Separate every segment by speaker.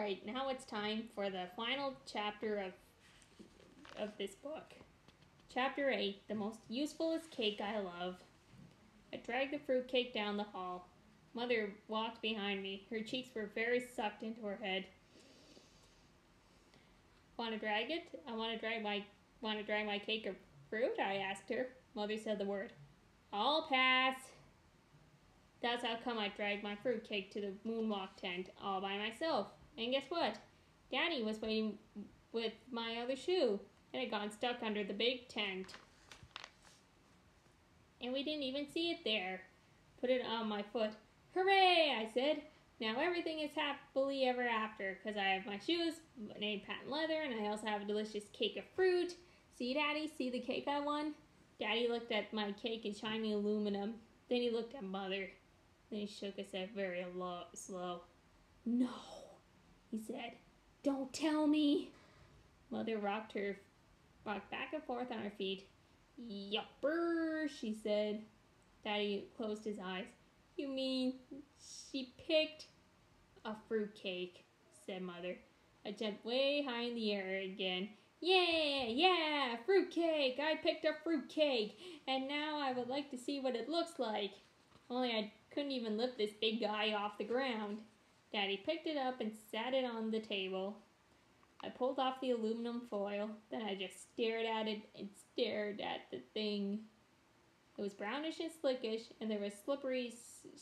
Speaker 1: Alright, now it's time for the final chapter of this book. Chapter 8, The Most Usefulest Cake I Love. I dragged the fruitcake down the hall. Mother walked behind me. Her cheeks were very sucked into her head. Want to drag it? I want to drag my cake of fruit? I asked her. Mother said the word. I'll pass. That's how come I dragged my fruitcake to the moonwalk tent all by myself. And guess what? Daddy was waiting with my other shoe. It had gotten stuck under the big tent. And we didn't even see it there. Put it on my foot. Hooray, I said. Now everything is happily ever after, because I have my shoes named Patent Leather, and I also have a delicious cake of fruit. See, Daddy? See the cake I won? Daddy looked at my cake in shiny aluminum. Then he looked at Mother. Then he shook his head very slow. No, he said. Don't tell me. Mother rocked back and forth on her feet. Yupper, she said. Daddy closed his eyes. You mean she picked a fruitcake, said Mother. I jumped way high in the air again. Yeah, fruitcake! I picked a fruitcake! And now I would like to see what it looks like. Only I couldn't even lift this big guy off the ground. Daddy picked it up and sat it on the table. I pulled off the aluminum foil, then I just stared at it and stared at the thing. It was brownish and slickish, and there was slippery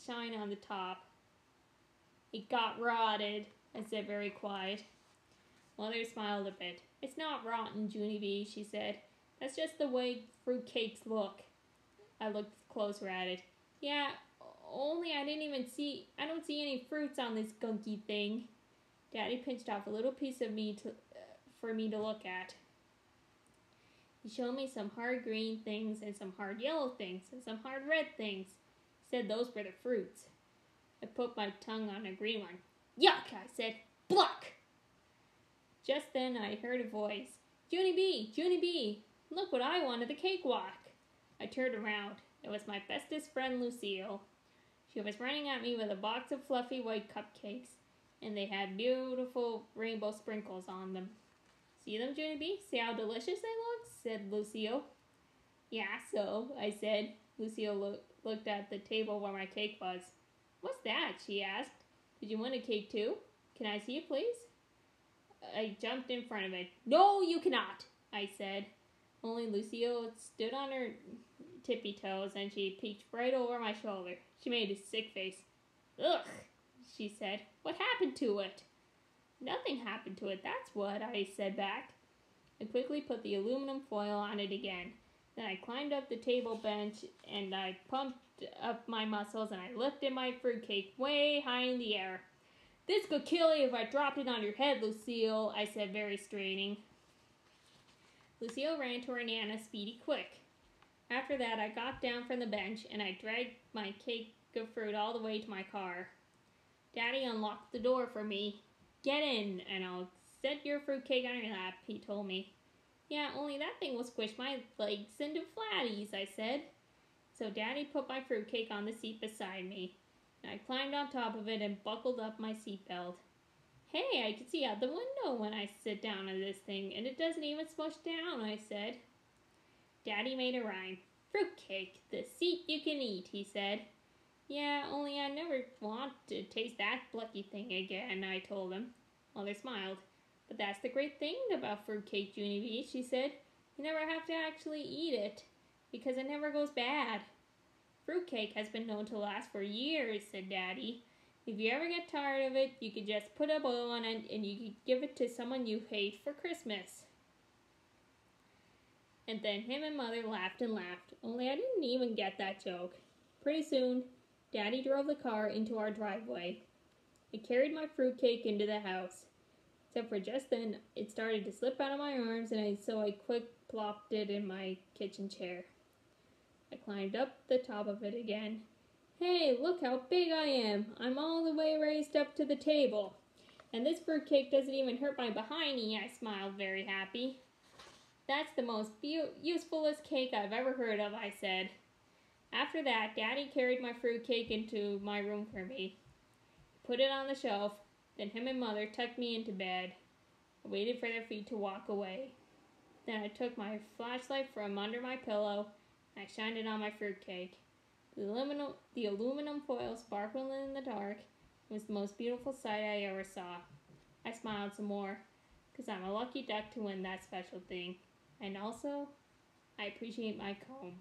Speaker 1: shine on the top. It got rotted, I said very quiet. Mother smiled a bit. It's not rotten, Junie B, she said. That's just the way fruitcakes look. I looked closer at it. Yeah, only I don't see any fruits on this gunky thing. Daddy pinched off a little piece of me for me to look at. He showed me some hard green things and some hard yellow things and some hard red things. He said those were the fruits. I put my tongue on a green one. Yuck, I said. Bluck! Just then I heard a voice. Junie B, look what I won at the cakewalk. I turned around. It was my bestest friend Lucille. She was running at me with a box of fluffy white cupcakes, and they had beautiful rainbow sprinkles on them. See them, Junie B? See how delicious they look? Said Lucille. Yeah, so, I said. Lucille looked at the table where my cake was. What's that? She asked. Did you want a cake too? Can I see it, please? I jumped in front of it. No, you cannot, I said. Only Lucille stood on her tippy toes, and she peeked right over my shoulder. She made a sick face. Ugh, she said. What happened to it? Nothing happened to it, that's what, I said back. I quickly put the aluminum foil on it again. Then I climbed up the table bench, and I pumped up my muscles, and I lifted my fruitcake way high in the air. This could kill you if I dropped it on your head, Lucille, I said, very straining. Lucille ran to her Nana speedy quick. After that, I got down from the bench, and I dragged my cake of fruit all the way to my car. Daddy unlocked the door for me. Get in, and I'll set your fruitcake on your lap, he told me. Yeah, only that thing will squish my legs into flatties, I said. So Daddy put my fruitcake on the seat beside me, and I climbed on top of it and buckled up my seatbelt. Hey, I can see out the window when I sit down on this thing, and it doesn't even smush down, I said. Daddy made a rhyme. Fruitcake, the seat you can eat, he said. Yeah, only I never want to taste that Blucky thing again, I told him. Mother smiled. But that's the great thing about fruitcake, Junie B, she said. You never have to actually eat it, because it never goes bad. Fruitcake has been known to last for years, said Daddy. If you ever get tired of it, you could just put a bow on it and you could give it to someone you hate for Christmas. And then him and Mother laughed and laughed, only I didn't even get that joke. Pretty soon, Daddy drove the car into our driveway. I carried my fruitcake into the house. Except for just then, it started to slip out of my arms, and so I quick plopped it in my kitchen chair. I climbed up the top of it again. Hey, look how big I am! I'm all the way raised up to the table. And this fruitcake doesn't even hurt my behindy, I smiled, very happy. That's the most usefulest cake I've ever heard of, I said. After that, Daddy carried my fruitcake into my room for me. Put it on the shelf. Then him and Mother tucked me into bed. I waited for their feet to walk away. Then I took my flashlight from under my pillow and I shined it on my fruitcake. The aluminum foil sparkled in the dark. It was the most beautiful sight I ever saw. I smiled some more, because I'm a lucky duck to win that special thing. And also, I appreciate my comb.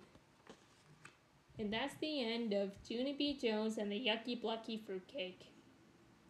Speaker 1: And that's the end of Junie B. Jones and the Yucky Blucky Fruitcake.